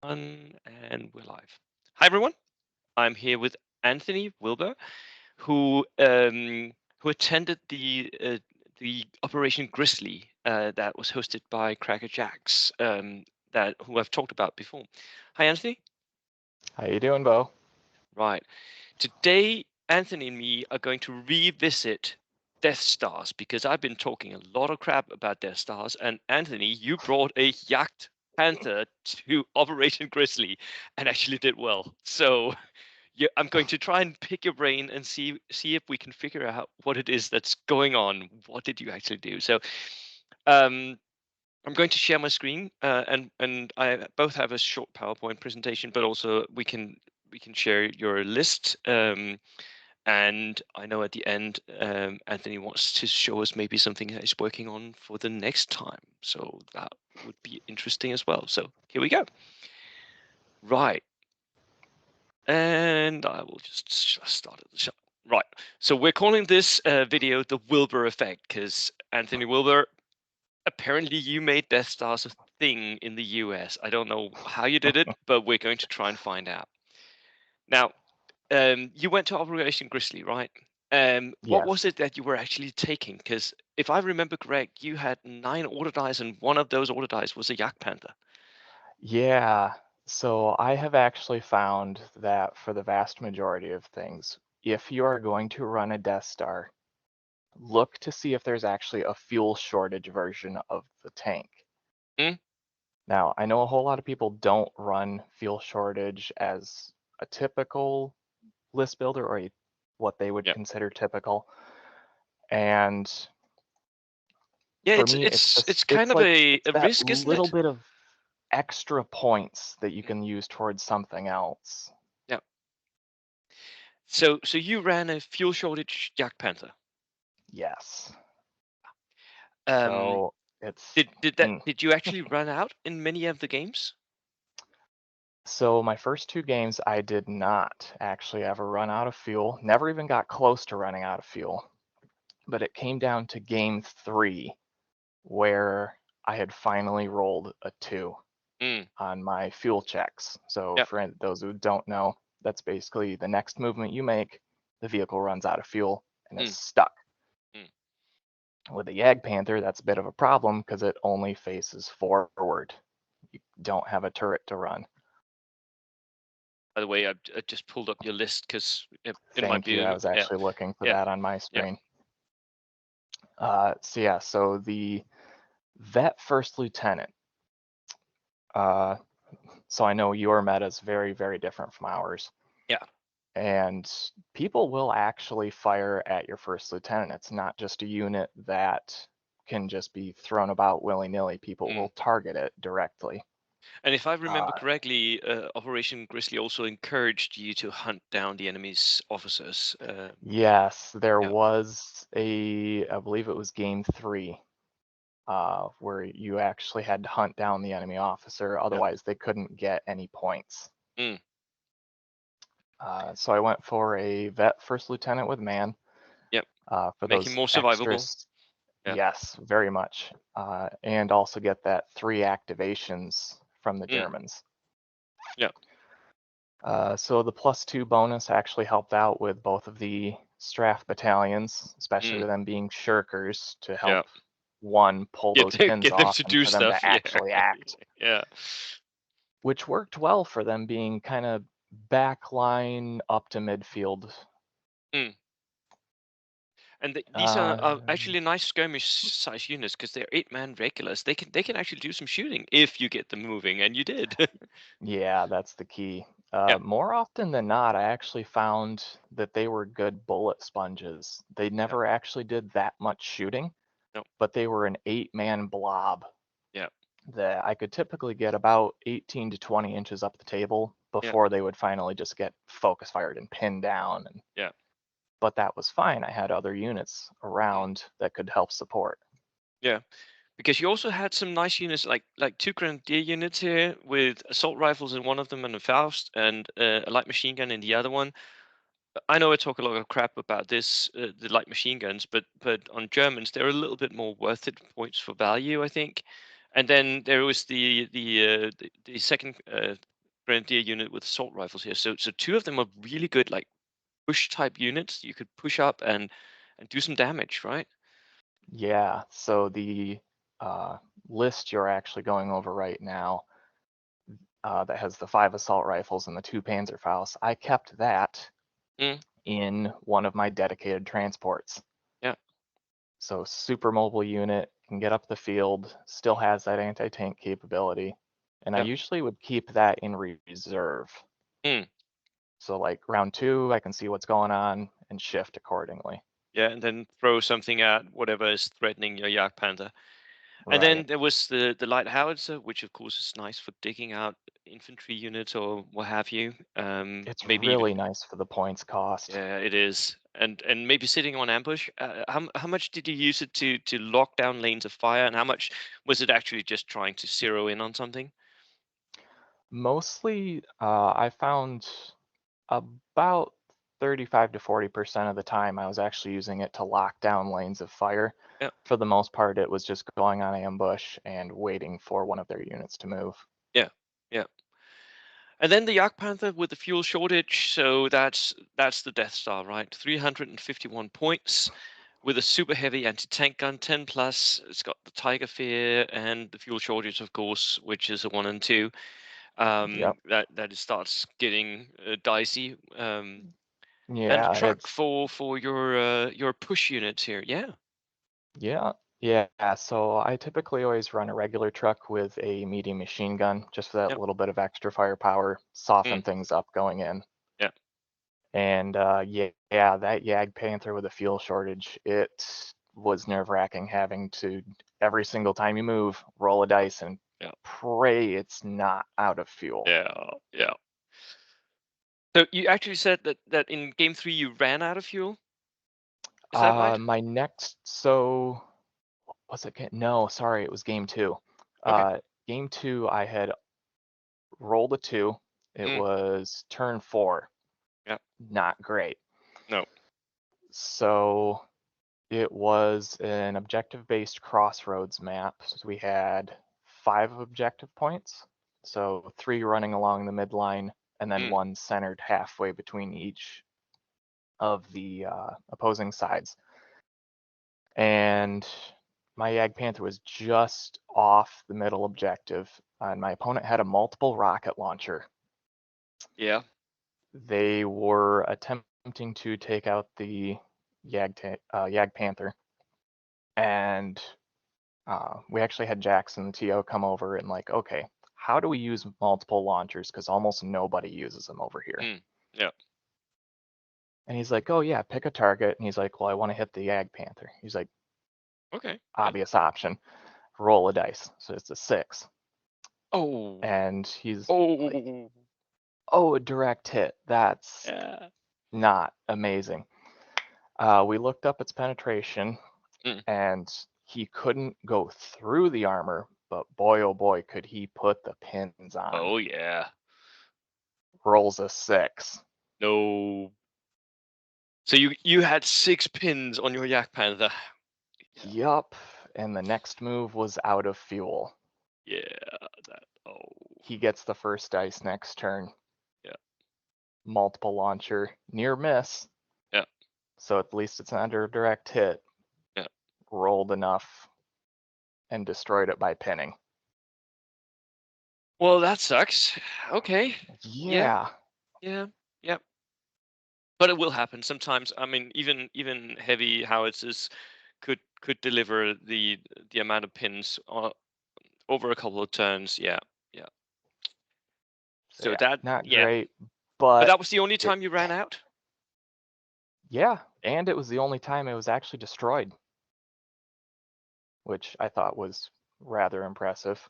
And we're live. Hi everyone. I'm here with Anthony Wilbur, who attended the Operation Grizzly that was hosted by Cracker Jacks that who I've talked about before. Hi Anthony. How you doing, Bo? Right. Today, Anthony and me are going to revisit Deathstars because I've been talking a lot of crap about Deathstars, and Anthony, you brought a Jagtpanther to Operation Grizzly and actually did well. So yeah, I'm going to try and pick your brain and see if we can figure out what it is that's going on. What did you actually do? So um, I'm going to share my screen, and I both have a short PowerPoint presentation, but also we can share your list. And I know at the end, Anthony wants to show us maybe something that he's working on for the next time. So that would be interesting as well. So here we go. Right. And I will just start at the shot. Right. So we're calling this video the Wilbur effect because Anthony Wilbur, apparently you made Death Stars a thing in the US. I don't know how you did it, but we're going to try and find out. Now, you went to Operation Grizzly, right? What was Yes. it that you were actually taking? Because if I remember correct, you had 9 order dice, and one of those order dice was a Jagdpanther. Yeah. So I have actually found that for the vast majority of things, if you are going to run a Death Star, look to see if there's actually a fuel shortage version of the tank. Hmm? Now, I know a whole lot of people don't run fuel shortage as a typical list builder or what they would Yeah. consider typical. And Yeah, for it's me, it's it's just it's kind of it's a that risk, isn't little it? bit of extra points that you Mm, can use towards something else. yeah. So you ran a fuel shortage Jagdpanther. Yes. Um, So it's did that mm. did you actually run out in many of the games? So my first two games, I did not actually ever run out of fuel. Never even got close to running out of fuel. But it came down to game 3 where I had finally rolled a 2 Mm, on my fuel checks. So yeah. for those who don't know, that's basically the next movement you make, the vehicle runs out of fuel and is Mm, stuck. mm. With the Jagdpanther, that's a bit of a problem because it only faces forward. You don't have a turret to run. By the way, I just pulled up your list because it might Thank you. I be was yeah, actually looking for yeah, that on my yeah. screen. So the vet first lieutenant. Uh, so I know your meta is very, very different from ours. Yeah. And people will actually fire at your first lieutenant. It's not just a unit that can just be thrown about willy-nilly. People Mm. will target it directly. And if I remember Uh, correctly, Operation Grizzly also encouraged you to hunt down the enemy's officers. yes, there Yeah, was I believe it was game 3, where you actually had to hunt down the enemy officer, yeah. otherwise they couldn't get any points. Mm. So I went for a vet first lieutenant with man, Yep. for Make him those more survivable. extras. Yeah. Yes, very much. And also get that 3 activations from the Mm. Germans. Yeah. So the +2 bonus actually helped out with both of the Straff battalions, especially Mm. with them being shirkers to Yeah. help one pull Get those them, pins get them off to and do for them stuff. to Yeah. actually act, Yeah. which worked well for them being kind of backline up to midfield. Mm. And these Uh, are actually nice skirmish size units because they're 8-man regulars. They can actually do some shooting if you get them moving, and you did. yeah, that's the key. Yeah. More often than not, I actually found that they were good bullet sponges. They Yeah. never actually did that much shooting, No. but they were an 8-man blob Yeah. that I could typically get about 18 to 20 inches up the table Yeah. before they would finally just get focus fired and pinned down. Yeah. But that was fine. I had other units Mm. around that could help support. Yeah. Because you also had some nice units like 2 grenadier units here with assault rifles in one of them and a Faust and a light machine gun in the other one. I know I talk a lot of crap about this, the light machine guns, but on Germans they're a little bit more worth it points for value, I think. And then there was the second grenadier unit with assault rifles here. So two of them are really good, like push type units. You could push up and do some damage, right? Yeah, so the list you're actually going over right now that has the 5 assault rifles and the 2 Panzerfaust, I kept that Mm, in one of my dedicated transports. yeah, So super mobile unit, can get up the field, still has that anti-tank capability. And I yeah. usually would keep that in reserve. Mm, So like round 2, I can see what's going on and shift accordingly. yeah, and then throw something at whatever is threatening your Jagdpanther. And then Right. there was the light howitzer, which of course is nice for digging out infantry units or what have you. It's Maybe even really nice for the points cost. yeah, it is. And maybe sitting on ambush. How much did you use it to lock down lanes of fire, and how much was it actually just trying to zero in on something? Mostly, I found about 35 to 40% of the time I was actually using it to lock down lanes of fire. Yeah, For the most part, it was just going on ambush and waiting for one of their units to move. yeah, yeah. And then the Jagdpanther with the fuel shortage, so that's the Death Star, right? 351 points with a super heavy anti-tank gun, 10 plus. It's got the Tiger Fear and the fuel shortage, of course, which is a 1 and 2. Yep. That it starts getting dicey. And a Yeah, truck for your push units here. Yeah. yeah, yeah. So I typically always run a regular truck with a medium machine gun, just for that Yep. little bit of extra firepower, soften Mm, things up going in. yeah. And yeah, that Jagdpanther with a fuel shortage, it was nerve-wracking having to every single time you move, roll a dice and Yeah. pray it's not out of fuel. Yeah. Yeah. So you actually said that in game 3 you ran out of fuel. Is that right? My next, so was it? No, sorry, it was game two. Okay. Game two, I had rolled a 2. It Mm, was turn 4. yeah. Not great. No. So it was an objective-based crossroads map. So we had 5 objective points. So 3 running along the midline, and then Mm, 1 centered halfway between each of the opposing sides. And my Jagdpanther was just off the middle objective, and my opponent had a multiple rocket launcher. yeah. They were attempting to take out the Jagdpanther, and we actually had Jackson, the TO, come over and like, okay, how do we use multiple launchers? Because almost nobody uses them over here. Mm, yeah. And he's like, oh yeah, pick a target. And he's like, well, I want to hit the Jagdpanther. He's like, Okay. Yeah. obvious option, roll a dice. So it's a 6. Oh. And he's like, Oh. oh, a direct hit. That's Yeah. not amazing. We looked up its penetration, Mm. and he couldn't go through the armor, but boy, oh boy, could he put the pins on. Oh yeah. Rolls a 6. No. So you had 6 pins on your Yak Panther. Yeah. Yup. And the next move was out of fuel. Yeah. That. Oh. He gets the first dice next turn. Yeah. Multiple launcher, near miss. Yeah. So at least it's under a direct hit. Yeah. Rolled enough and destroyed it by pinning. Well, that sucks. Okay. Yeah. Yeah. Yeah. Yeah. But it will happen sometimes. I mean, even heavy howitzers could deliver the amount of pins over a couple of turns. Yeah. Yeah. So So yeah, that not yeah. great, But but that was the only it, time you ran out? yeah, and it was the only time it was actually destroyed, which I thought was rather impressive.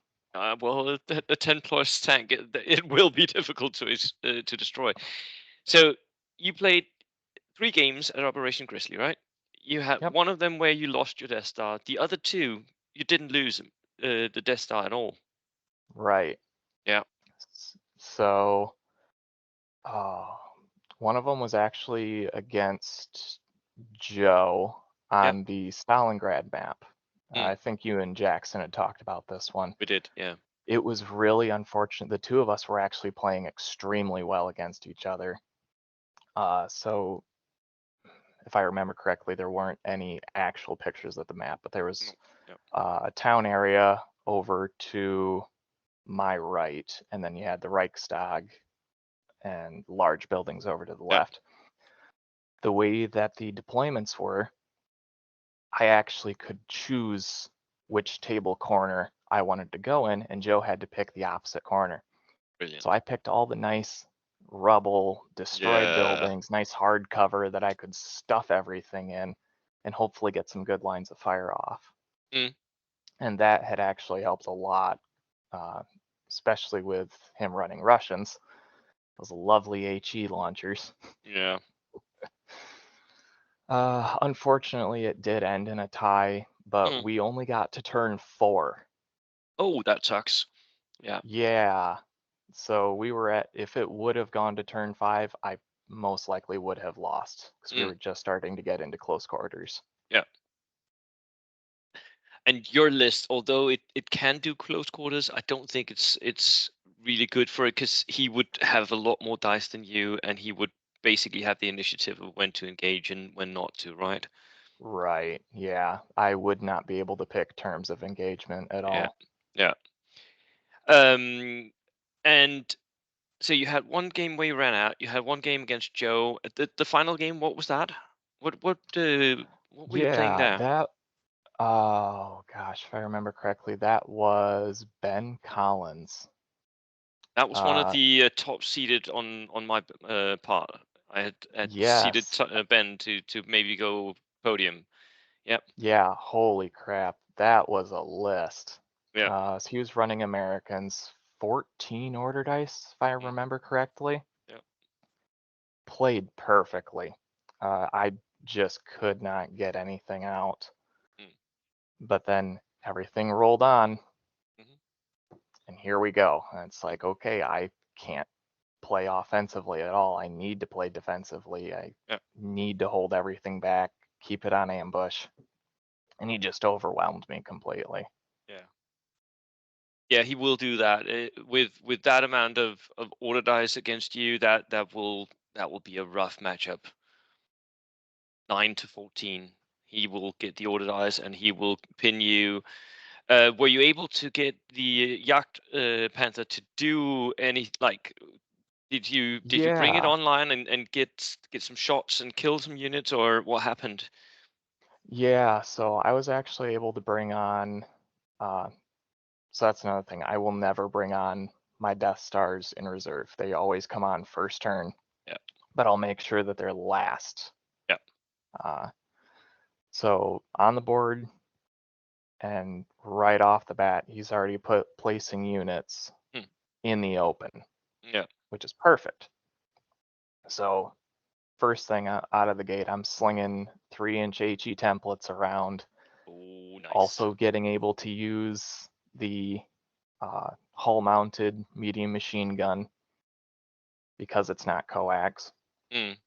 Well, a 10 plus tank, it will be difficult to destroy. So you played 3 games at Operation Grizzly, right? You had Yep, one of them where you lost your Death Star. The other two, you didn't lose the Death Star at all. right. Yeah. So, uh, one of them was actually against Joe Yeah. on the Stalingrad map. Mm, I think you and Jackson had talked about this one. we did. Yeah. it was really unfortunate. The two of us were actually playing extremely well against each other. So if I remember correctly, there weren't any actual pictures of the map, but there No. was Yeah. a town area over to my right, and then you had the Reichstag and large buildings over to the Yeah. left. The way that the deployments were, I actually could choose which table corner I wanted to go in, and Joe had to pick the opposite corner. So Brilliant. I picked all the nice rubble, destroyed Yeah. buildings, nice hard cover that I could stuff everything in and hopefully get some good lines of fire off. Mm. And that had actually helped a lot, uh, especially with him running Russians. Those lovely HE launchers. Yeah. Unfortunately, it did end in a tie, but Mm. we only got to turn 4. Oh, that sucks. Yeah. Yeah. So we were at, if it would have gone to turn 5, I most likely would have lost because we Mm. were just starting to get into close quarters. Yeah. And your list, although it can do close quarters, I don't think it's really good for it because he would have a lot more dice than you, and he would basically have the initiative of when to engage and when not to, right? Right. Yeah. I would not be able to pick terms of engagement at Yeah. all. Yeah. And so you had one game where you ran out. You had one game against Joe. The final game, what was that? What were you playing Yeah, there? that, oh gosh, if I remember correctly, that was Ben Collins. That was one of Uh, the top seeded on my part. I had seeded yes. Ben to maybe go podium. Yep. Yeah, holy crap. That was a list. Yeah. So he was running Americans, 14 order dice, if I Mm. remember correctly. Yep. Played perfectly. I just could not get anything out. Mm. But then everything rolled on, Mhm. and here we go. And it's like, okay, I can't play offensively at all. I need to play defensively. I Yeah. need to hold everything back, keep it on ambush. And he just overwhelmed me completely. Yeah. Yeah. He will do that with that amount of order dice against you. That will be a rough matchup. 9 to 14. He will get the order dice and he will pin you. Were you able to get the Jagd Panther to do any like? Did you bring it Yeah, online and get some shots and kill some units, or what happened? yeah. So I was actually able to bring on, uh, so that's another thing. I will never bring on my Death Stars in reserve. They always come on first turn, Yeah. but I'll make sure that they're last. Yeah. Uh, so on the board and right off the bat, he's already put placing units Hmm. in the open, Yeah. which is perfect. So first thing out of the gate, I'm slinging 3-inch HE templates around. Oh, nice. Also getting able to use the hull-mounted medium machine gun because it's not coax, Mm.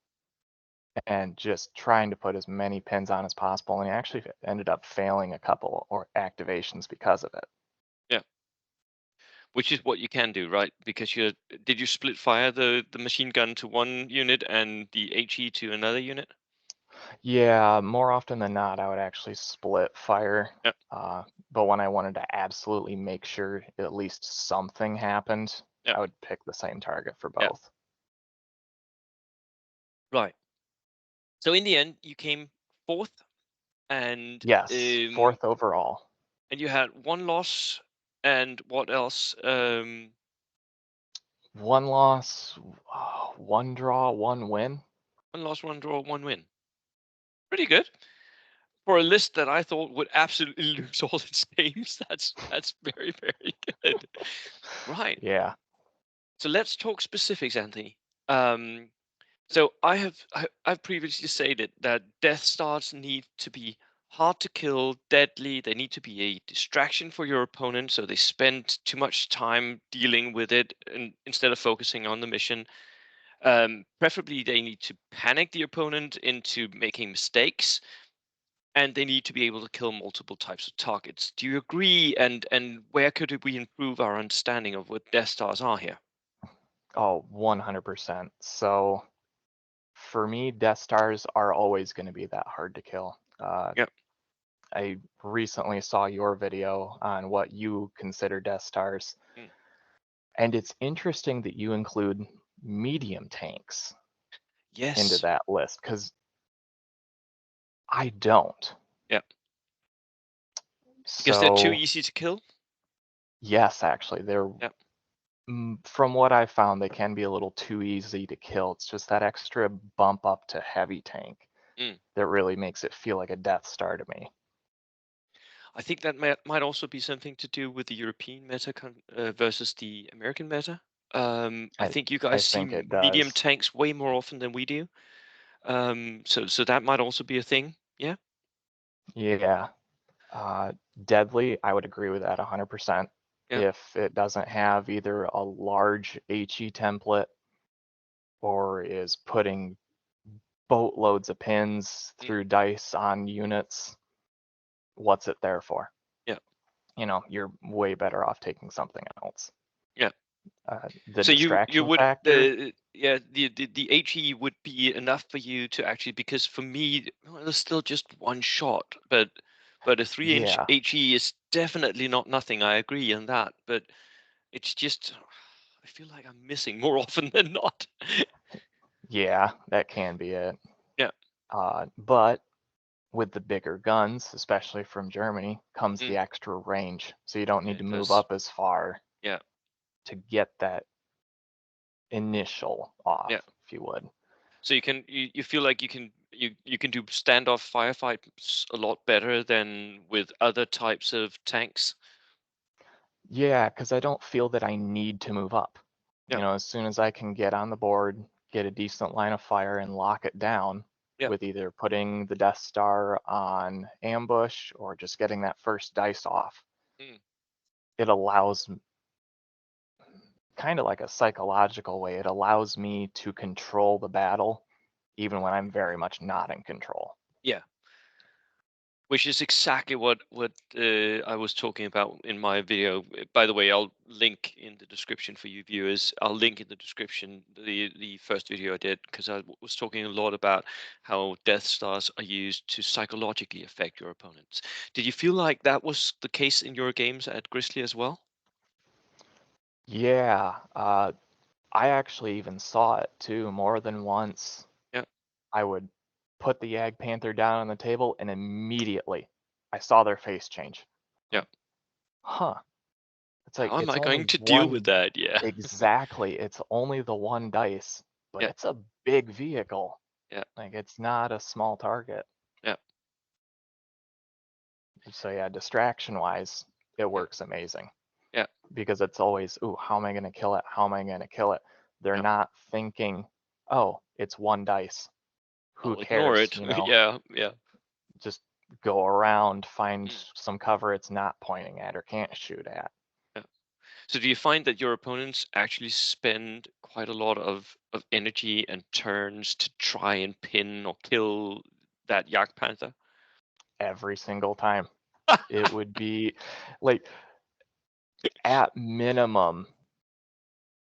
and just trying to put as many pins on as possible. And he actually ended up failing a couple or activations because of it. Yeah. Which is what you can do, right? Because did you split fire the machine gun to one unit and the HE to another unit? Yeah, more often than not, I would actually split fire. Yeah. But when I wanted to absolutely make sure at least something happened, Yeah. I would pick the same target for Yeah. both. Right. So in the end, you came fourth, and Yes, um, fourth overall. and you had one loss, and what else? One loss, one draw, one win. One loss, one draw, one win. Pretty good for a list that I thought would absolutely lose all its games. That's very very good. Right. Yeah. So let's talk specifics, Anthony. Um, so I've previously stated that Death Stars need to be hard to kill, deadly. They need to be a distraction for your opponent, so they spend too much time dealing with it instead of focusing on the mission. Preferably, they need to panic the opponent into making mistakes, and they need to be able to kill multiple types of targets. Do you agree? And where could we improve our understanding of what Death Stars are here? Oh, 100%. So for me, Death Stars are always going to be that hard to kill. Yep. I recently saw your video on what you consider Death Stars, Mm. and it's interesting that you include medium tanks into Yes. that list because I don't. Yep. Because they're too So easy to kill. yes, actually, they're Yep. from what I found, they can be a little too easy to kill. It's just that extra bump up to heavy tank Mm. that really makes it feel like a Death Star to me. I think that might also be something to do with the European meta versus the American meta. I I think you I guys see think it medium does. tanks way more often than we do. So that might also be a thing. Yeah. Yeah. Uh, Deadly, I would agree with that 100%. Yeah. If it doesn't have either a large HE template or is putting boatloads of pins Mm. through dice on units, what's it there for? Yeah. You're way better off taking something else. Yeah. The So you distraction would factor, yeah, the HE would be enough for you to actually, because for me, well, it's still just one shot, but a 3-inch yeah, HE is definitely not nothing. I agree on that, but it's just I feel like I'm missing more often than not. yeah, that can be it. Yeah. But with the bigger guns, especially from Germany, comes the Mm. extra range. So you don't Yeah, need to it move does. up as far Yeah. to get that initial off, Yeah. if you would. So you feel like you can do standoff firefights a lot better than with other types of tanks. Yeah, because I don't feel that I need to move up. Yeah. As soon as I can get on the board, get a decent line of fire, and lock it down Yeah. with either putting the Death Star on ambush or just getting that first dice off, Mm. it allows kind of like a psychological way, it allows me to control the battle even when I'm very much not in control. Yeah. Which is exactly what I was talking about in my video. By the way, I'll link in the description for you viewers. I'll link in the description the first video I did, because I was talking a lot about how Death Stars are used to psychologically affect your opponents. Did you feel like that was the case in your games at Grizzly as well? Yeah, I actually even saw it too more than once. Yeah. I would put the Jagtpanther down on the table and immediately I saw their face change. Yeah. Like, huh. It's like How am it's I only going to deal with one that? Yeah. exactly. It's only the one dice, but Yeah. it's a big vehicle. Yeah. Like it's not a small target. Yeah. So yeah, distraction wise, it Yeah. works amazing Yeah. because it's always, ooh, how am I gonna kill it? How am I gonna kill it? They're Yeah. not thinking, oh, it's one dice. Who I'll ignore cares? it. Yeah. Yeah. Just go around, find Mm. some cover it's not pointing at or can't shoot at. Yeah. So do you find that your opponents actually spend quite a lot of energy and turns to try and pin or kill that Jagdpanther? Every single time. It would be like at minimum,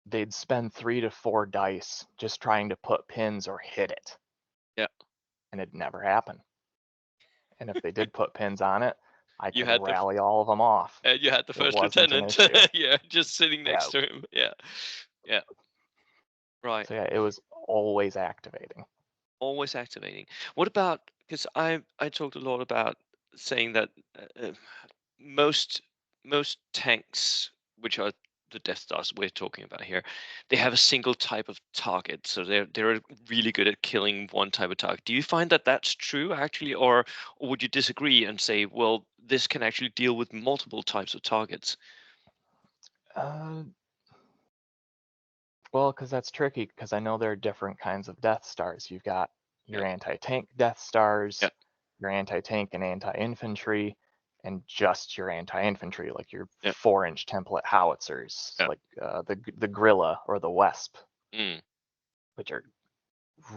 they'd spend 3 to 4 dice just trying to put pins or hit it, Yeah. and it'd never happen. And if they did put pins on it, I You could had the rally all of them off. you had the It first wasn't an lieutenant. issue. Yeah, just sitting Yeah. next to him. Yeah. Yeah. Right. So yeah, it was always activating. Always activating. What about, because I talked a lot about saying that most most tanks, which are the Death Stars we're talking about here, they have a single type of target, so they're really good at killing one type of target. Do you find that that's true actually, or would you disagree and say, well, this can actually deal with multiple types of targets? Uh, well, because that's tricky, because I know there are different kinds of Death Stars. You've got Yeah, your anti-tank Death yeah, Stars, your anti-tank and anti-infantry, and just your anti-infantry, like your yeah, 4-inch template howitzers, yeah. like the Grilla or the Wesp, Mm, which are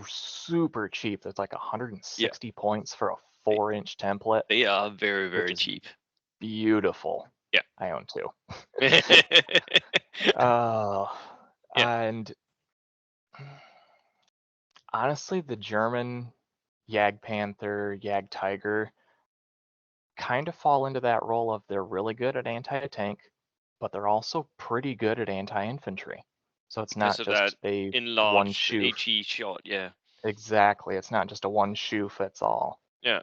super cheap. There's like Yeah, 160 points for a they, 4-inch template, they are very, which very is cheap. beautiful. Yeah. I own two. Yeah. Uh, and honestly, the German Jagdpanther, Jagdtiger kind of fall into that role of they're really good at anti-tank, but they're also pretty good at anti-infantry. So it's Because not of that just a one enlarged shoe. HE shot. Yeah. Exactly. It's not just a one shoe fits all. Yeah.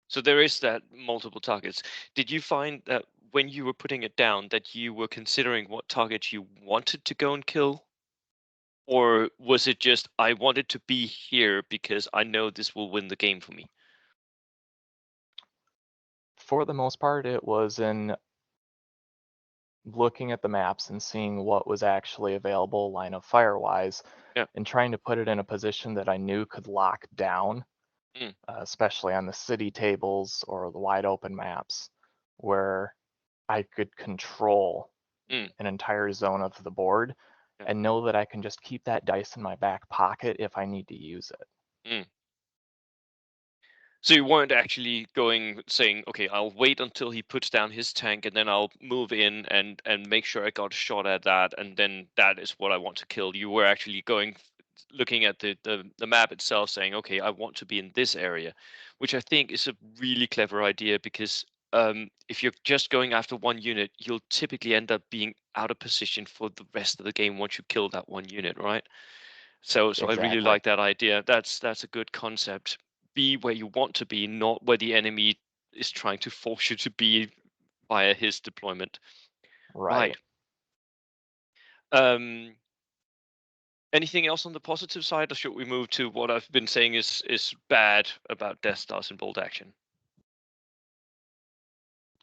So there is that multiple targets. Did you find that when you were putting it down that you were considering what targets you wanted to go and kill? Or was it just I wanted to be here because I know this will win the game for me? For the most part, it was in looking at the maps and seeing what was actually available line of fire wise Yeah. and trying to put it in a position that I knew could lock down, Mm, especially on the city tables or the wide open maps where I could control mm, an entire zone of the board yeah. and know that I can just keep that dice in my back pocket if I need to use it. Mm. So you weren't actually going saying, okay, I'll wait until he puts down his tank and then I'll move in and make sure I got a shot at that and then that is what I want to kill. You were actually going looking at the map itself saying, okay, I want to be in this area, which I think is a really clever idea because if you're just going after one unit, you'll typically end up being out of position for the rest of the game once you kill that one unit, right? So I really Exactly. like that idea. That's a good concept. Be where you want to be, not where the enemy is trying to force you to be via his deployment. Right. Right. Um, anything else on the positive side, or should we move to what I've been saying is bad about Death Stars in bold action?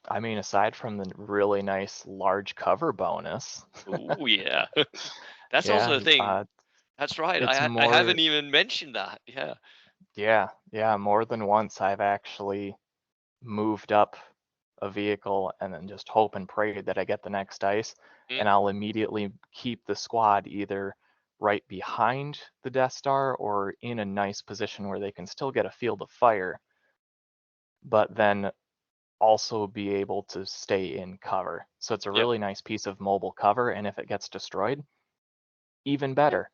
I mean, aside from the really nice large cover bonus, Oh yeah, that's also yeah, a thing. That's right. it's I more, haven't even mentioned that. Yeah. yeah, more than once I've actually moved up a vehicle and then just hope and pray that I get the next dice, Mm, and I'll immediately keep the squad either right behind the Death Star or in a nice position where they can still get a field of fire, but then also be able to stay in cover. So it's a yeah. really nice piece of mobile cover, and if it gets destroyed, even Yeah. better,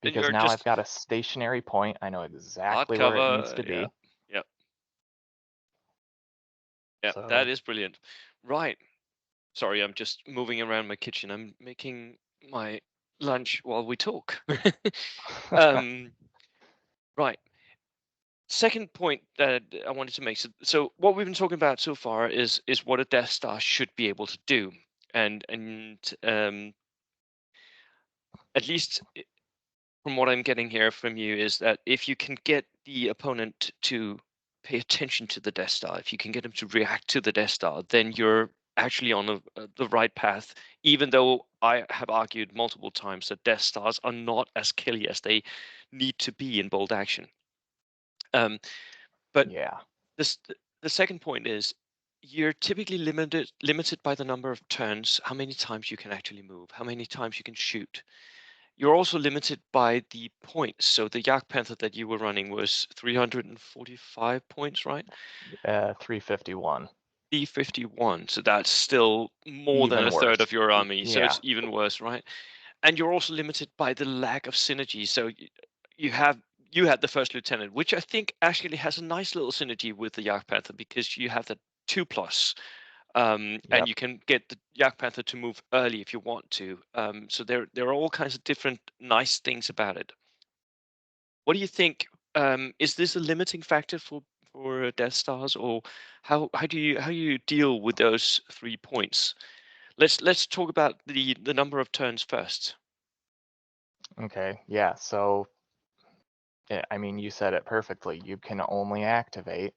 Then because you're now I've just got a stationary point. I know hard exactly where it needs cover. to Yeah. be. Yeah. Yeah. That So is brilliant. Right. Sorry, I'm just moving around my kitchen. I'm making my lunch while we talk. um, right. Second point that I wanted to make. So what we've been talking about so far is what a Death Star should be able to do, and at least from what I'm getting here from you is that if you can get the opponent to pay attention to the Death Star, if you can get them to react to the Death Star, then you're actually on the right path. Even though I have argued multiple times that Death Stars are not as killy as they need to be in bold action. Um, but yeah, this, the second point is you're typically limited by the number of turns, how many times you can actually move, how many times you can shoot. You're also limited by the points. So the Jagdpanther that you were running was 345 points, right? 351. D51. So that's still more than Even a third of worse. your army. So Yeah, it's even worse, right? And you're also limited by the lack of synergy. So you have you had the first lieutenant, which I think actually has a nice little synergy with the Jagdpanther because you have the 2+. And yep. you can get the Jagdpanther to move early if you want to. So there are all kinds of different nice things about it. What do you think? Is this a limiting factor for Death Stars, or how do you deal with those 3 points? Let's talk about the number of turns first. Okay, yeah. So, I mean, you said it perfectly. You can only activate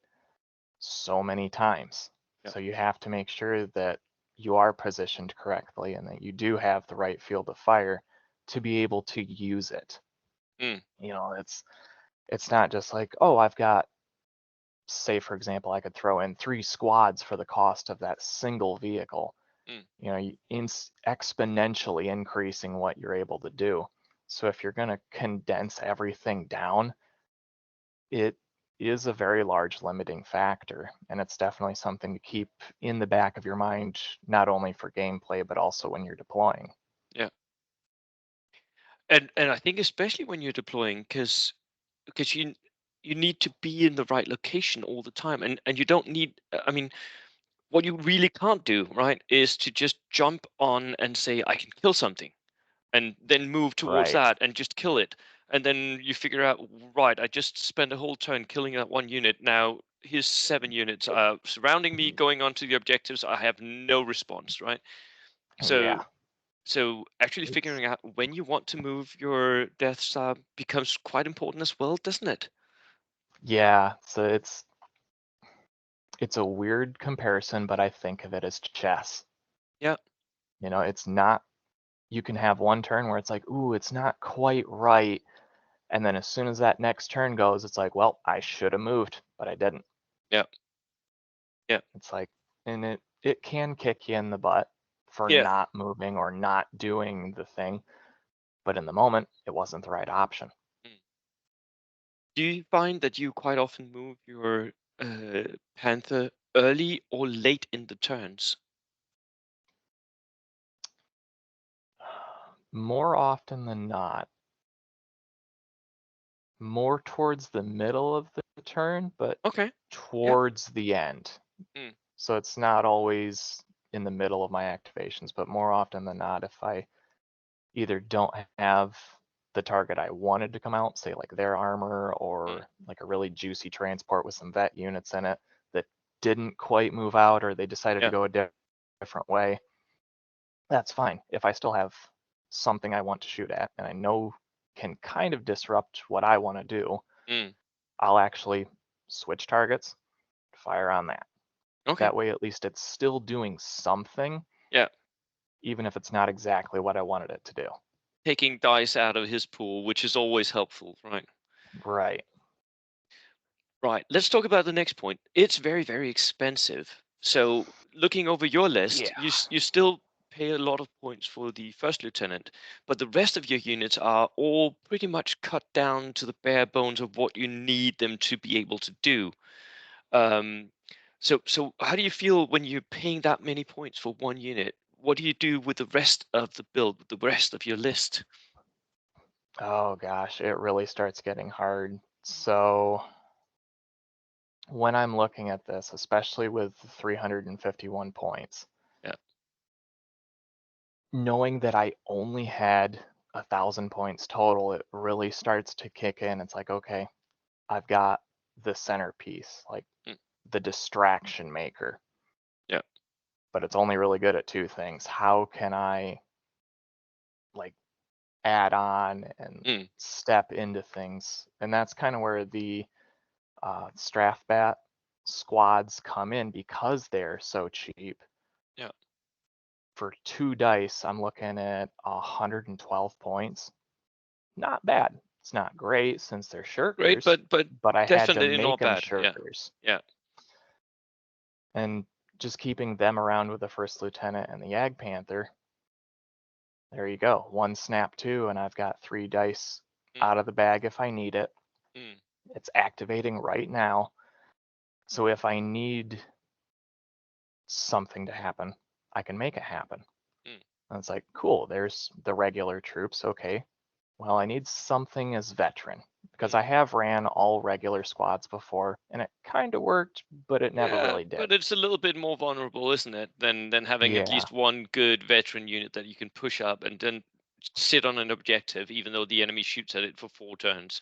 so many times. Yeah. So you have to make sure that you are positioned correctly and that you do have the right field of fire to be able to use it. Mm, It's not just like, oh, I've got, say for example, I could throw in 3 squads for the cost of that single vehicle. mm, Exponentially increasing what you're able to do. So if you're going to condense everything down, it is a very large limiting factor. And it's definitely something to keep in the back of your mind, not only for gameplay, but also when you're deploying. Yeah. And I think especially when you're deploying, because you need to be in the right location all the time, and you don't need. I mean, what you really can't do, right, is to just jump on and say I can kill something, and then move towards Right. that and just kill it, and then you figure out, right, I just spent a whole turn killing that one unit. Now here's 7 units surrounding me, going on to the objectives. I have no response, right? So Yeah. actually It's, figuring out when you want to move your Death Star becomes quite important as well, doesn't it? yeah. So it's a weird comparison, but I think of it as chess. Yeah, It's not, you can have one turn where it's like, ooh, it's not quite right. And then as soon as that next turn goes, it's like, well, I should have moved, but I didn't. yeah, yeah, It's like, and it can kick you in the butt for yeah. not moving or not doing the thing, but in the moment, it wasn't the right option. Mm. Do you find that you quite often move your Panther early or late in the turns? More often than not, more towards the middle of the turn, but Okay. Yeah. towards the end. Mm. So it's not always in the middle of my activations, but more often than not, if I either don't have the target I wanted to come out, say like their armor Mm. or like a really juicy transport with some vet units in it that didn't quite move out or they decided to Yeah. go a different way, that's fine. If I still have something I want to shoot at and I know can kind of disrupt what I want to do, Mm. I'll actually switch targets, fire on that. Okay. That way, at least it's still doing something, Yeah. even if it's not exactly what I wanted it to do. Taking dice out of his pool, which is always helpful, right? Right. Right. Let's talk about the next point. It's very, very expensive. So, looking over your list, Yeah. you still pay a lot of points for the first lieutenant, but the rest of your units are all pretty much cut down to the bare bones of what you need them to be able to do. Um, so how do you feel when you're paying that many points for one unit? What do you do with the rest of the build, with the rest of your list? Oh gosh, it really starts getting hard. So when I'm looking at this, especially with 351 points, Yeah. knowing that I only had 1,000 points total, it really starts to kick in. It's like, okay, I've got the centerpiece, like Mm. the distraction maker, Yeah. but it's only really good at two things. How can I like add on and Mm. step into things? And that's kind of where the Strathbat squads come in because they're so cheap. Yeah. For 2 dice, I'm looking at 112 points. Not bad. It's not great since they're Great, shirkers, but but I had to definitely make not them bad. Yeah. shirkers. Yeah. And just keeping them around with the first lieutenant and the Jagtpanther, there you go. One snap two, and I've got 3 dice Mm. out of the bag if I need it. Mm. It's activating right now. So if I need something to happen, I can make it happen. Mm. And it's like, cool, there's the regular troops. Okay. Well, I need something as veteran because Mm. I have ran all regular squads before and it kind of worked, but it never Yeah, really did. but it's a little bit more vulnerable, isn't it, than having at Yeah. least one good veteran unit that you can push up and then sit on an objective, even though the enemy shoots at it for 4 turns.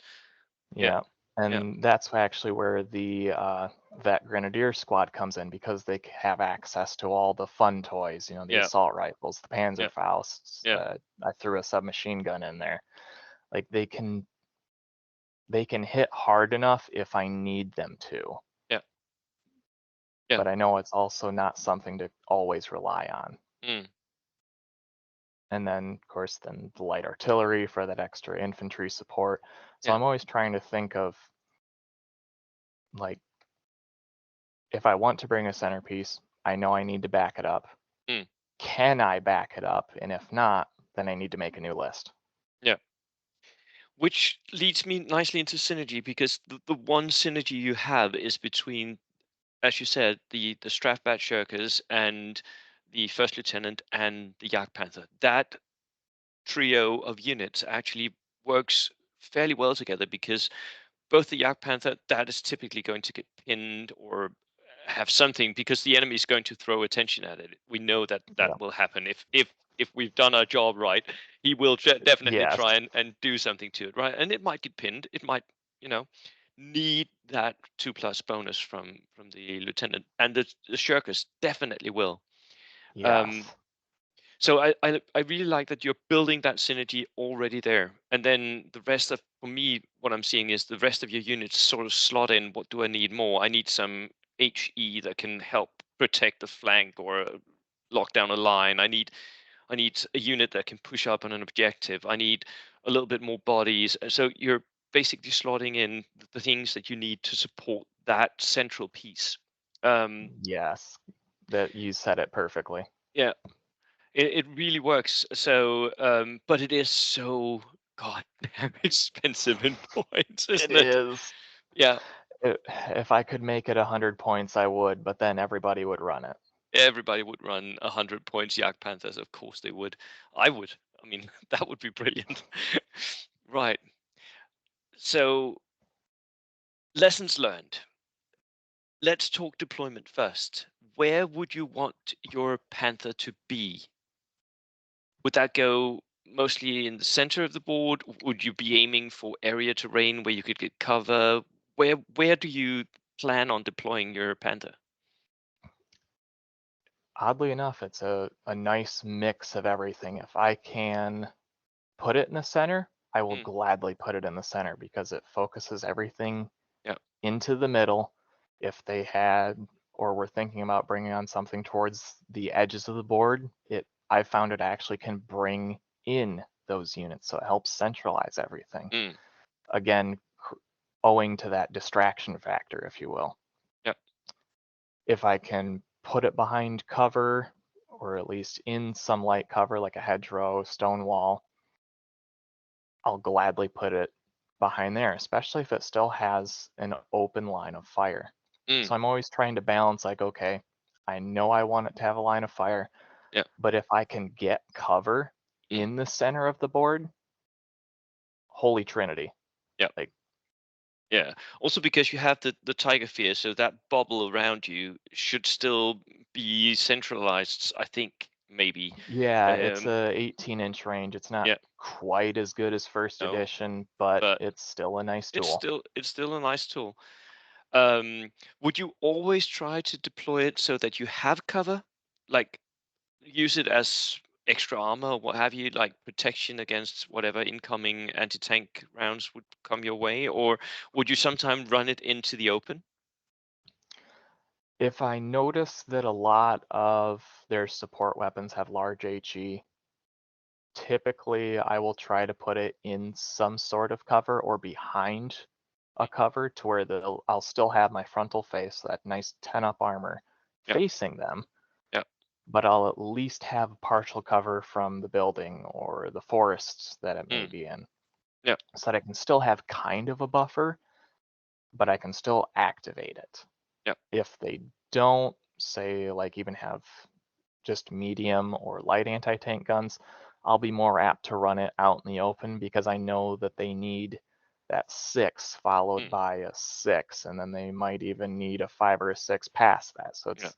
Yeah. Yeah. Yeah. And that's actually where the that Grenadier squad comes in because they have access to all the fun toys, the Yeah. assault rifles, the Yeah. Panzerfausts. Yeah. I threw a submachine gun in there. Like they can hit hard enough if I need them to. Yeah. Yeah. But I know it's also not something to always rely on. Mm. And then, of course, then the light artillery for that extra infantry support. So Yeah. I'm always trying to think of like, if I want to bring a centerpiece, I know I need to back it up. Mm. Can I back it up? And if not, then I need to make a new list. Yeah. Which leads me nicely into synergy because the one synergy you have is between, as you said, the Strathbat Shirkers and the First Lieutenant and the Jagdpanther. That trio of units actually works fairly well together because both the Jagdpanther, that is typically going to get pinned or have something because the enemy is going to throw attention at it. We know that that Yeah. will happen if we've done our job right. He will definitely Yes. try and do something to it, right? And it might get pinned. It might, you know, need that 2+ bonus from the lieutenant, and the Shirkers definitely will. Um, Yes. so I really like that you're building that synergy already there. And then the rest of, for me, what I'm seeing is the rest of your units sort of slot in. What do I need more? I need some HE that can help protect the flank or lock down a line. I need a unit that can push up on an objective. I need a little bit more bodies. So you're basically slotting in the things that you need to support that central piece. Um, Yes. That you said it perfectly. yeah, it really works. So, but it is so goddamn expensive in points, It isn't it? is. Yeah, If I could make it 100 points, I would, but then everybody would run it. everybody would run 100 points Jagdpanthers. Of course they would. I would. I mean, that would be brilliant. Right. So, lessons learned. Let's talk deployment first. Where would you want your Panther to be? Would that go mostly in the center of the board? Would you be aiming for area terrain where you could get cover? Where do you plan on deploying your Panther? Oddly enough, it's a nice mix of everything. If I can put it in the center, I will Mm, gladly put it in the center because it focuses everything yeah. into the middle. If they had or were thinking about bringing on something towards the edges of the board, I found it actually can bring in those units, so it helps centralize everything. Mm, Again, owing to that distraction factor, if you will. yeah. If I can put it behind cover, or at least in some light cover like a hedgerow, stone wall, I'll gladly put it behind there, especially if it still has an open line of fire. Mm, So I'm always trying to balance like, okay, I know I want it to have a line of fire, yeah. but if I can get cover Mm, in the center of the board, holy trinity. yeah. Like, Yeah. Also because you have the Tiger Fear, so that bubble around you should still be centralized, I think, maybe. yeah, it's Um, a 18-inch range. It's not yeah. quite as good as first No, edition, but but it's still a nice it's tool. still it's still a nice tool. Would you always try to deploy it so that you have cover? Like use it as extra armor or what have you, like protection against whatever incoming anti-tank rounds would come your way? Or would you sometime run it into the open? If I notice that a lot of their support weapons have large HE, typically I will try to put it in some sort of cover or behind a cover to where I'll still have my frontal face, that nice 10 up armor Yeah, facing them, yeah, but I'll at least have partial cover from the building or the forests that it may mm, be in, yeah, so that I can still have kind of a buffer, but I can still activate it. yeah, If they don't, say, like even have just medium or light anti-tank guns, I'll be more apt to run it out in the open because I know that they need that 6 followed mm, by a 6, and then they might even need a 5 or a 6 past that. So yeah, it's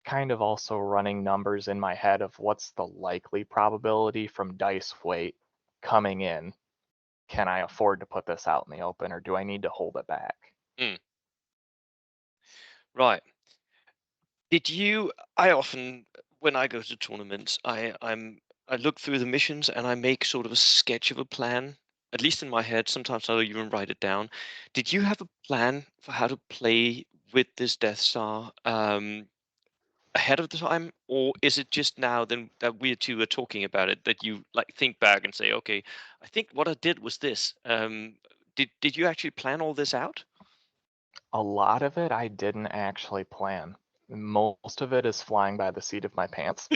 kind of also running numbers in my head of what's the likely probability from dice weight coming in. Can I afford to put this out in the open, or do I need to hold it back? mm. Right. Did you? I often, when I go to tournaments, I look through the missions and I make sort of a sketch of a plan, at least in my head. Sometimes I'll even write it down. Did you have a plan for how to play with this Death Star ahead of the time, or is it just now then that we two are talking about it that you like think back and say, okay, I think what I did was this. Did you actually plan all this out? A lot of it I didn't actually plan. Most of it is flying by the seat of my pants.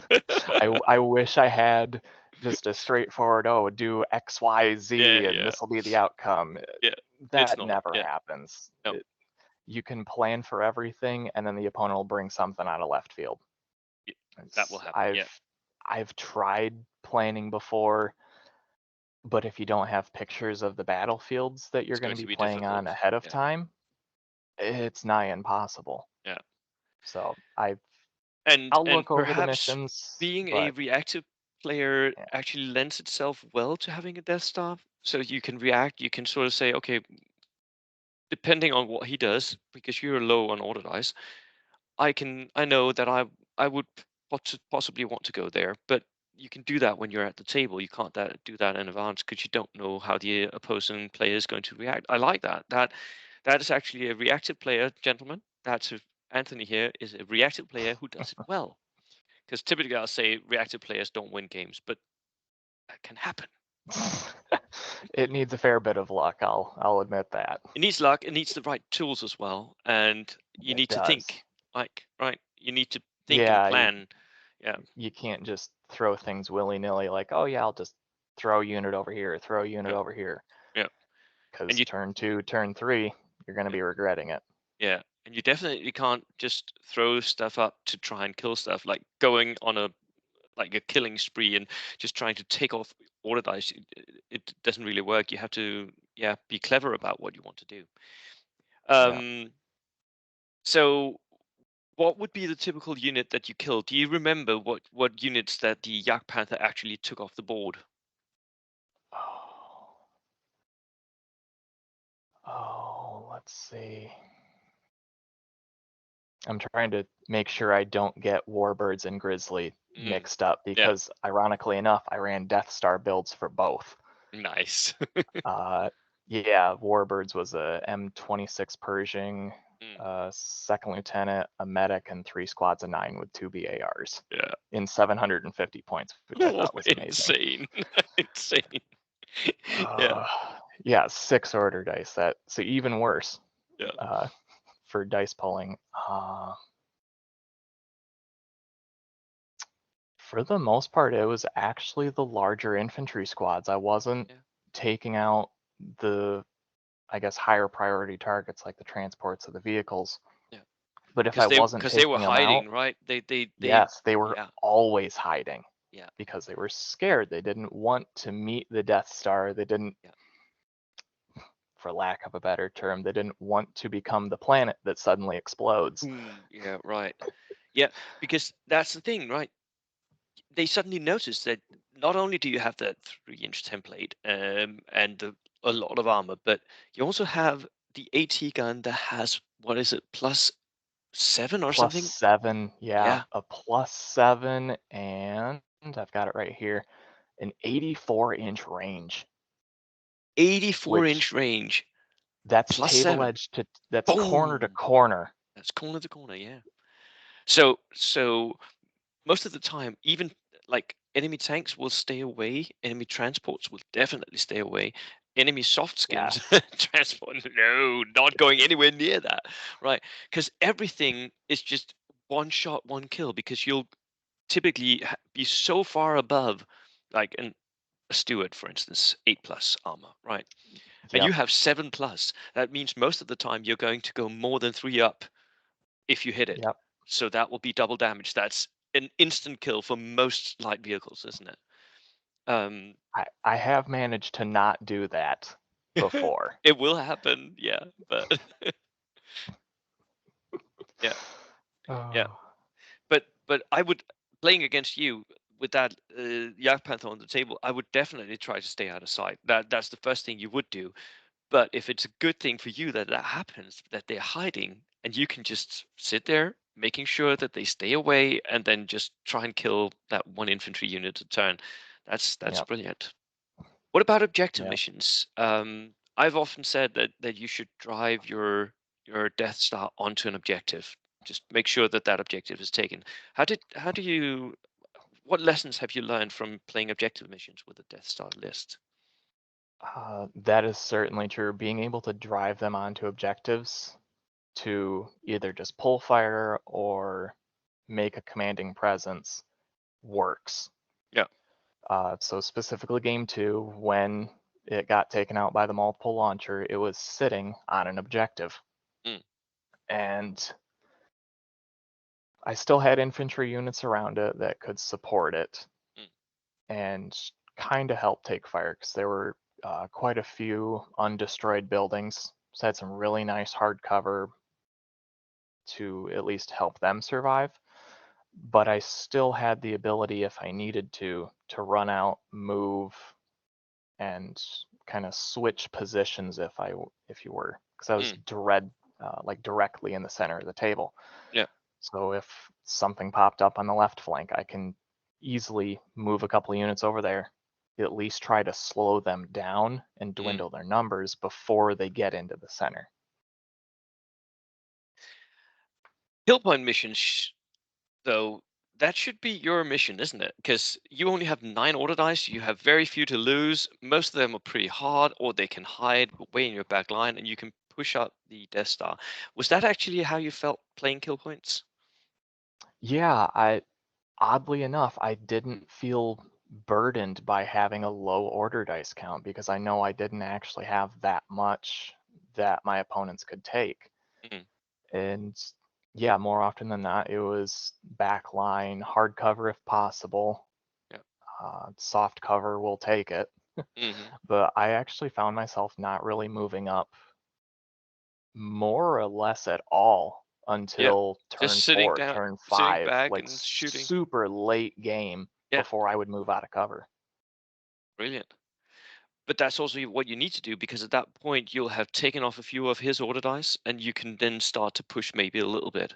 I wish I had just a straightforward, oh, do X, Y, Z, and Yeah, this will be the outcome. yeah. It's That not. never Yeah, happens. no, You can plan for everything, and then the opponent will bring something out of left field. yeah, that will It's, happen. I've Yeah, I've tried planning before, but if you don't have pictures of the battlefields that you're it's going going to to be be playing on difficult. ahead of Yeah, time, it's nigh impossible. yeah. So And I'll and look over the perhaps missions, being a but reactive player yeah. actually lends itself well to having a Death Star. So you can react. You can sort of say, okay, depending on what he does, because you're low on order dice, I know that I would possibly want to go there, but you can do that when you're at the table. You can't do that in advance because you don't know how the opposing player is going to react. I like that. That is actually a reactive player, gentlemen. Anthony here is a reactive player who does it well. Because typically I'll say reactive players don't win games, but that can happen. It needs a fair bit of luck, I'll admit that. It needs luck. It needs the right tools as well, and you It need to does. think. Like, right? You need to think and Yeah, plan. Yeah, you can't just throw things willy-nilly like, "Oh yeah, I'll just throw a unit over here, throw a unit yeah, over here." yeah. And Because you turn 2, turn 3, you're gonna yeah, be regretting it. yeah, and you definitely can't just throw stuff up to try and kill stuff, like going on a killing spree and just trying to take off order dice. It doesn't really work. You have to, yeah, be clever about what you want to do. Yeah. Um, so what would be the typical unit that you killed? Do you remember what units that the Jagdpanther actually took off the board? Oh. Oh, let's see. I'm trying to make sure I don't get Warbirds and Grizzly Mm, mixed up yeah, because ironically enough, I ran Death Star builds for both. nice. Uh, yeah, Warbirds was a M26 Pershing, Mm, second lieutenant, a medic, and 3 squads of 9 with 2 BARs yeah. in 750 points, which I Oh, thought was amazing. insane. Insane. Yeah, Uh, yeah, 6 order dice. So even worse yeah. uh, for dice pulling. For the most part, it was actually the larger infantry squads. I wasn't Yeah, taking out the, I guess, higher priority targets like the transports of the vehicles. yeah. But if I wasn't Because they were taking them out, hiding, right? yes, they were Yeah, always hiding yeah, because they were scared. They didn't want to meet the Death Star. They didn't, yeah. for lack of a better term, they didn't want to become the planet that suddenly explodes. Boom. Yeah, right. Yeah, because that's the thing, right? They suddenly notice that not only do you have that 3-inch template and a lot of armor, but you also have the AT gun that has what is it, +7 or Plus something? 7, yeah, Yeah, a plus 7, and I've got it right here, an 84-inch range, 84-inch which range, that's table +7. edge to that's corner to Boom. corner. That's corner to corner. Yeah. So most of the time, even like enemy tanks will stay away, enemy transports will definitely stay away. Enemy soft skins Yes. transport, no, not going anywhere near that, right? Because everything is just one shot, one kill. Because you'll typically be so far above, like a Steward, for instance, 8+ armor, right? And you Yep, have 7+. That means most of the time you're going to go more than 3 up if you hit it. yep. So that will be double damage. That's an instant kill for most light vehicles, isn't it? Um, I have managed to not do that before. it will happen, yeah, but yeah, yeah. Oh, But I would, playing against you with that Jagdpanther on the table, I would definitely try to stay out of sight. That's the first thing you would do. But if it's a good thing for you that that happens, that they're hiding, and you can just sit there making sure that they stay away, and then just try and kill that one infantry unit a turn, that's yep, brilliant. What about objective yep. missions? I've often said that you should drive your Death Star onto an objective. Just make sure that that objective is taken. How do you what lessons have you learned from playing objective missions with the Death Star list? That is certainly true. Being able to drive them onto objectives to either just pull fire or make a commanding presence works. Yeah, So specifically game 2, when it got taken out by the multiple launcher, it was sitting on an objective. Mm. And I still had infantry units around it that could support it Mm. and kind of help take fire, because there were quite a few undestroyed buildings. So I had some really nice hard cover to at least help them survive. But I still had the ability, if I needed to run out, move, and kind of switch positions if you were, because I was Mm. like directly in the center of the table. Yeah. So if something popped up on the left flank, I can easily move a couple of units over there, at least try to slow them down and Mm. dwindle their numbers before they get into the center. Kill point missions, though, that should be your mission, isn't it? Because you only have 9 order dice, you have very few to lose. Most of them are pretty hard, or they can hide way in your back line, and you can push out the Death Star. Was that actually how you felt playing kill points? Yeah, I oddly enough, I Mm. didn't feel burdened by having a low order dice count, because I know I didn't actually have that much that my opponents could take. Mm. And yeah, more often than not, it was backline, hard cover if possible. Yeah. Soft cover will take it. Hmm. But I actually found myself not really moving up more or less at all Yeah. until Just turn 4, turn sitting 5, back like and shooting. super late game Yeah. before I would move out of cover. Brilliant. But that's also what you need to do, because at that point you'll have taken off a few of his order dice, and you can then start to push maybe a little bit.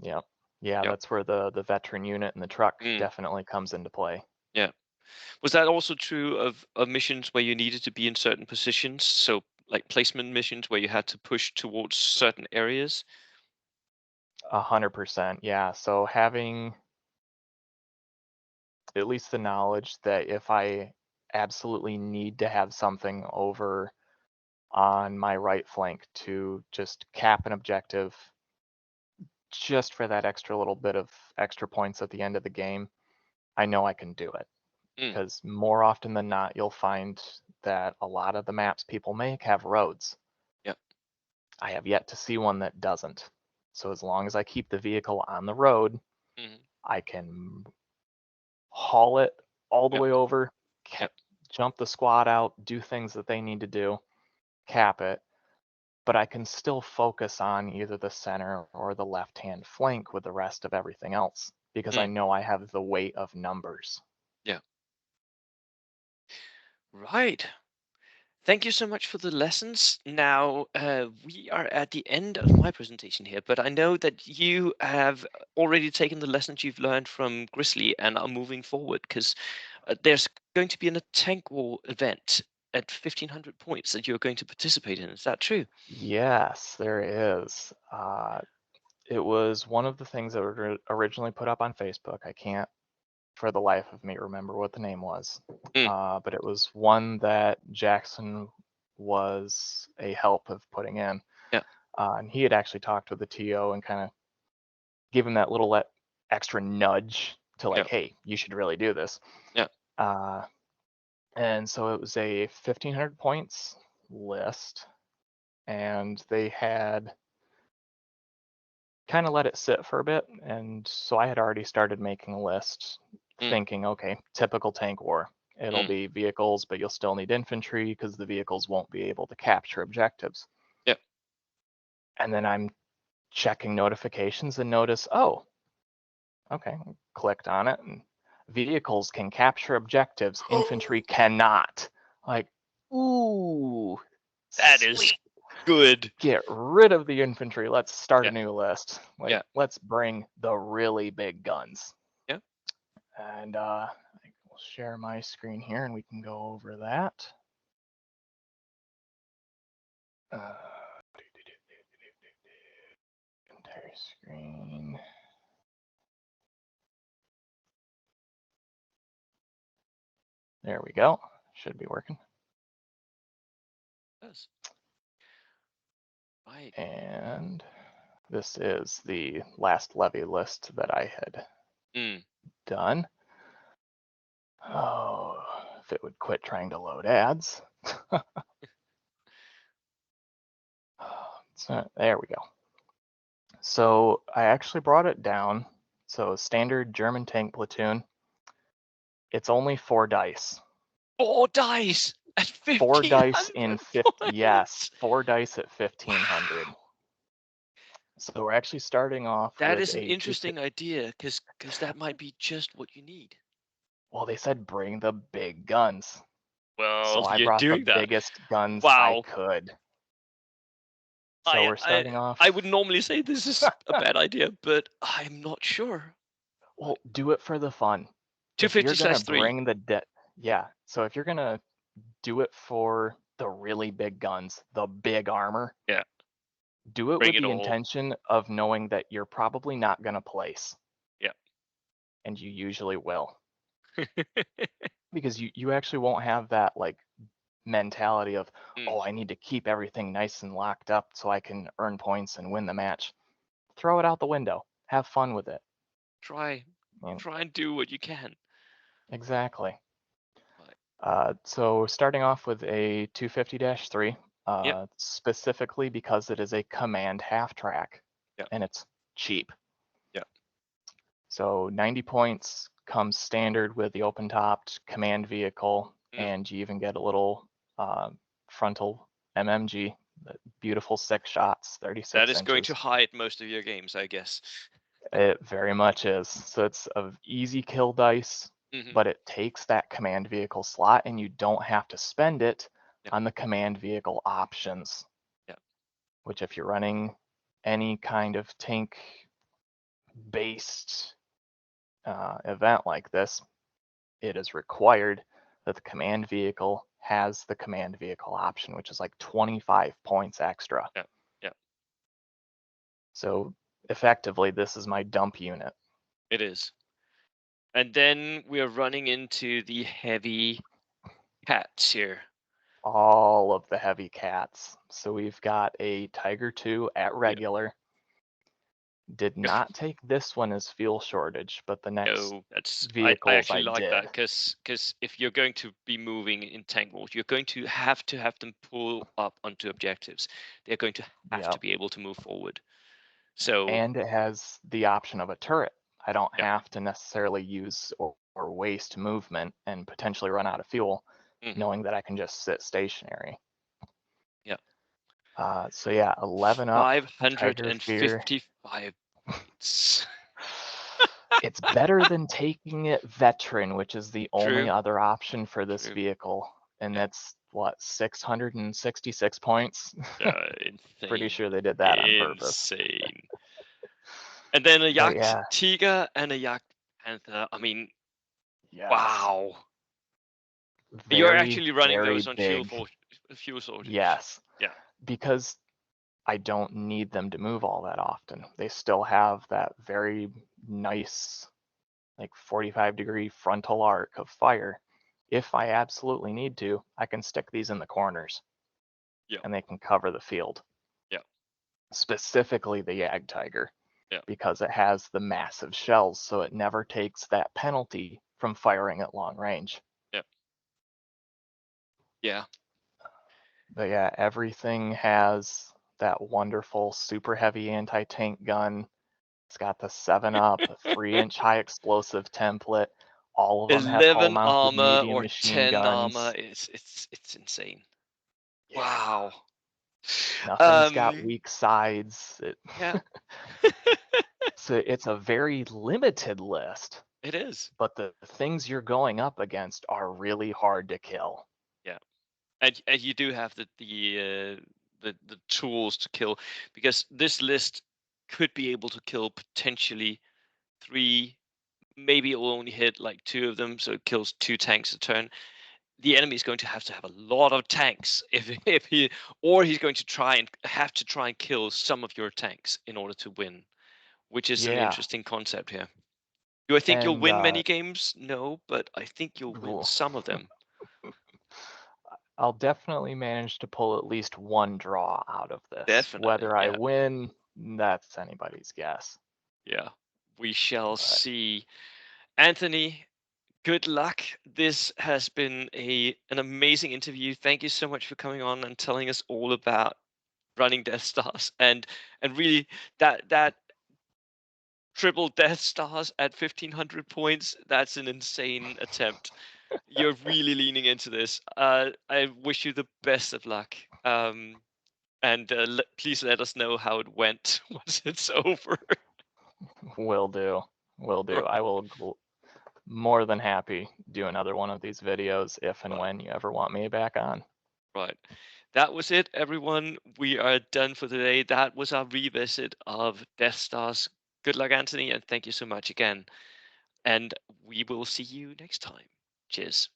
Yep. Yeah, Yep. that's where the veteran unit and the truck Mm. definitely comes into play. Yeah. Was that also true of missions where you needed to be in certain positions? So like placement missions where you had to push towards certain areas? 100%. Yeah. So having at least the knowledge that if I absolutely need to have something over on my right flank to just cap an objective, just for that extra little bit of extra points at the end of the game, I know I can do it. Mm. Because more often than not, you'll find that a lot of the maps people make have roads. Yeah. I have yet to see one that doesn't. So as long as I keep the vehicle on the road, Hmm. I can haul it all the Yep. way over, Yep. jump the squad out, do things that they need to do, cap it, but I can still focus on either the center or the left-hand flank with the rest of everything else, because I Mm. know I have the weight of numbers. Yeah. Right. Thank you so much for the lessons. Now, we are at the end of my presentation here, but I know that you have already taken the lessons you've learned from Grizzly and are moving forward, because there's going to be a tank war event at 1,500 points that you're going to participate in. Is that true? Yes, there is. It was one of the things that were originally put up on Facebook. I can't for the life of me remember what the name was. Mm. But it was one that Jackson was a help of putting in. Yeah. And he had actually talked with the TO and kind of give him that little extra nudge to Yeah. like, hey, you should really do this. Yeah. Uh, and so it was a 1,500 points list, and they had kind of let it sit for a bit. And so I had already started making a list, Mm. thinking, okay, typical tank war. It'll Mm. be vehicles, but you'll still need infantry because the vehicles won't be able to capture objectives. Yeah. And then I'm checking notifications and notice, oh, okay, clicked on it, and vehicles can capture objectives, infantry cannot. Like, ooh, That is sweet. good. Get rid of the infantry. Let's start Yeah. a new list. Like, Yeah. let's bring the really big guns. Yeah. And I will share my screen here and we can go over that. Entire screen. There we go. Should be working. Yes. Right. And this is the last levy list that I had Mm. done. Oh, if it would quit trying to load ads. So, there we go. So I actually brought it down. So standard German tank platoon, it's only 4 dice. 4 dice at 4 dice in 1,500 yes, points. 4 dice at 1,500. Wow. So we're actually starting off That with is an a interesting idea, because that might be just what you need. well, they said bring the big guns. Well, So I you're brought the doing that. biggest guns I Wow. could. So I we're I starting off. I would normally say this is a bad idea, but I'm not sure. Well, do it for the fun. If you're 250 gonna slash 3. bring yeah. So if you're gonna do it for the really big guns, the big armor, Yeah, do it bring with it the all. intention of knowing that you're probably not gonna place, Yeah. and you usually will, because you actually won't have that like mentality of, Mm, oh, I need to keep everything nice and locked up so I can earn points and win the match. Throw it out the window. Have fun with it. try And try and do what you can. exactly. Right. So starting off with a 250-3, Yep. specifically because it is a command half track Yep. and it's cheap. Yep. So 90 points comes standard with the open-topped command vehicle, Mm. and you even get a little frontal MMG, beautiful 6 shots, That 36 is going to inches. hide most of your games, I guess. It very much is. So it's a easy kill dice, Hmm. but it takes that command vehicle slot and you don't have to spend it Yep. on the command vehicle options, Yep. which if you're running any kind of tank based event like this, it is required that the command vehicle has the command vehicle option, which is like 25 points extra. Yep. Yep. So effectively, this is my dump unit. It is. And then we're running into the heavy cats here. All of the heavy cats. So we've got a Tiger 2 at Yeah. regular. Did not take this one as fuel shortage, but the next No, that's I vehicles actually I like that, did. because if you're going to be moving in tank mode, you're going to have them pull up onto objectives. They're going to have to Yep. be able to move forward. So And it has the option of a turret. I don't yeah. have to necessarily use or waste movement and potentially run out of fuel, Hmm. knowing that I can just sit stationary. Yeah. So yeah, 11 up, Tiger Fear. 555 points. It's better than taking it veteran, which is the only True. other option for this True. vehicle. And Yeah. that's what, 666 points? Pretty Insane. sure they did that on purpose. Insane. And then a But Yacht yeah, Tiger and a Yacht Panther. I mean, yes. wow. You're Very, actually running very those on big. fuel shortage. Yes. Yeah. Because I don't need them to move all that often. They still have that very nice, like 45-degree frontal arc of fire. If I absolutely need to, I can stick these in the corners Yeah. and they can cover the field. Yeah. Specifically the Jagdtiger, Yeah. because it has the massive shells, so it never takes that penalty from firing at long range. Yeah. Yeah. But yeah, everything has that wonderful super heavy anti-tank gun. It's got the 7-up, 3-inch high explosive template. All of them have hull 11 mounted armor medium or machine 10 armor. guns. It's insane. Yeah. Wow. Nothing's got Um. weak sides. Yeah. So it's a very limited list, It is. but the things you're going up against are really hard to kill. Yeah. And you do have the tools to kill, because this list could be able to kill potentially 3. Maybe it will only hit like 2 of them, so it kills 2 tanks a turn. The enemy is going to have a lot of tanks if he, or he's going to try and kill some of your tanks in order to win, which is an Yeah. interesting concept here. Do I think you'll And win many games? No, but I think you'll win well, some of them. I'll definitely manage to pull at least one draw out of this. Definitely, Whether I yeah, win, that's anybody's guess. yeah. We shall But see. Anthony, Good luck. This has been an amazing interview. Thank you so much for coming on and telling us all about running Death Stars and really that triple Death Stars at 1500 points. That's an insane attempt. You're really leaning into this. I wish you the best of luck. And please let us know how it went once it's over. Will do. Will do. I Right, will more than happy do another one of these videos if and right, when you ever want me back on. right. That was it, everyone. We are done for today. That was our revisit of Death Stars. Good luck, Anthony, and thank you so much again. And we will see you next time. Cheers.